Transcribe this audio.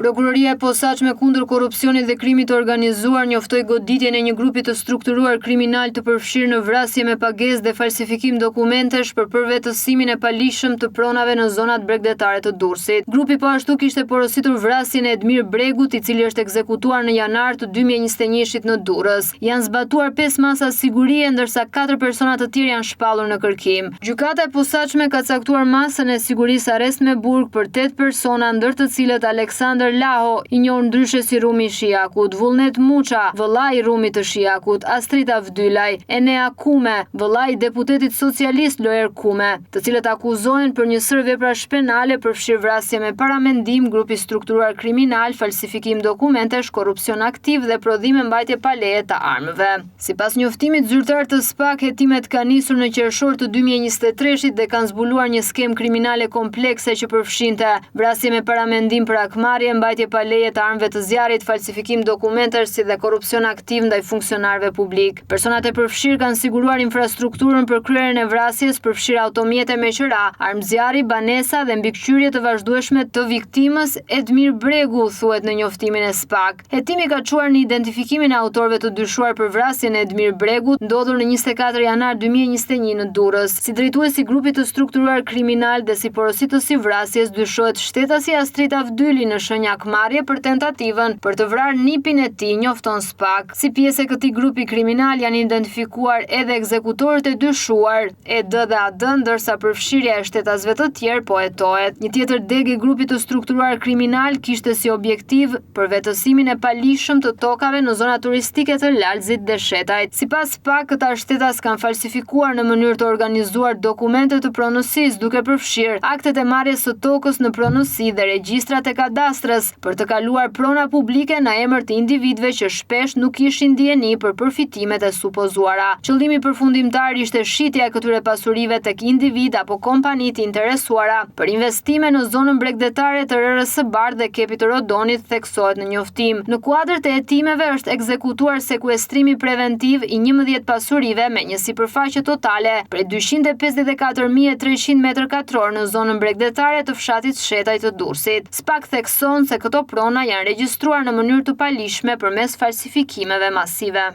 Prokuroria e posaçme kundër korrupsionit dhe krimit të organizuar njoftoi goditjen e një grupi të strukturuar kriminal të përfshirë në vrasje me pagesë dhe falsifikim dokumentesh për përvetësimin e palishëm të pronave në zonat bregdetare të Durrësit. Grupi po ashtu kishte porositur vrasjen e Edmir Bregut, i cili është ekzekutuar në janar të 2021-shit në Durrës. Janë zbatuar 5 masa sigurie, ndërsa 4 persona të tjerë janë shpallur në kërkim. Gjykata e posaçme ka caktuar masën e sigurisë arrest me burg për 8 persona, ndër të cilët Aleksandër Laho, i njohur ndryshe si Rumi i Shijakut, Vullnet Muça, vëllai i Rumit të Shijakut, Astrita Vdylaj, Enea Kume, vëllai i deputetit socialist Loer Kume, të cilët akuzohen për një sër veprash penale përfshirë vrasje me paramendim, grupi strukturuar kriminal, falsifikim dokumentesh, korrupsion aktiv dhe prodhim me mbajtje pa leje të armëve. Sipas njoftimit zyrtar të SPAK, hetimet kanë nisur në qershor të 2023-shit dhe kanë zbuluar një skem kriminale komplekse që përfshinte vrasje me paramendim për akmarrje, mbajtje pa leje të armëve të zjarrit, falsifikim dokumentesh si dhe korrupsion aktiv ndaj funksionarëve publik. Personat e përfshirë kanë siguruar infrastrukturën për kryerjen e vrasjes, përfshirë automjete me qëra, armë zjarri, banesa dhe mbikëqyrje të vazhdueshme të viktimës Edmir Bregu, thuhet në njoftimin e SPAK. Hetimi ka çuar në identifikimin e autorëve të dyshuar për vrasjen e Edmir Bregut, ndodhur në 24 janar 2021 në Durrës. Si drejtuesi i grupit të strukturuar kriminal dhe si porositësi i vrasjes dyshohet shtetasi Astrita Vdyli në shenjë akmarrje për tentativën për të vrarë nipin e tij, njofton SPAK. Si pjesë e këtij grupi kriminal janë identifikuar edhe ekzekutorët e dyshuar, ED dhe AD, ndërsa përfshirja e shtetasëve të tjerë po hetohet. Një tjetër deg i grupit të strukturuar kriminal kishte si objektiv përvetësimin e palishëm të tokave në zona turistike të Lalzit dhe Shetajt. Sipas SPAK, këta shtetas kanë falsifikuar në mënyrë të organizuar dokumente të pronësisë, duke përfshirë aktet e marrjes së tokës në pronësi dhe regjistrat e kadastrës për të kaluar prona publike në emër të individëve që shpesh nuk kishin dieni për përfitimet e supozuara. Qëllimi përfundimtar ishte shitja e këtyre pasurive tek individ apo kompani të interesuara për investime në zonën bregdetare të RRS Bardh dhe Kepit të Rodonit, theksohet në njoftim. Në kuadër të hetimeve është ekzekutuar sekuestrimi preventiv i 11 pasurive me një sipërfaqe totale prej 254.300 m2 në zonën bregdetare të fshatit Shetaj të Durrësit. SPAK thekson se këto prona janë regjistruar në mënyrë të palishme përmes falsifikimeve masive.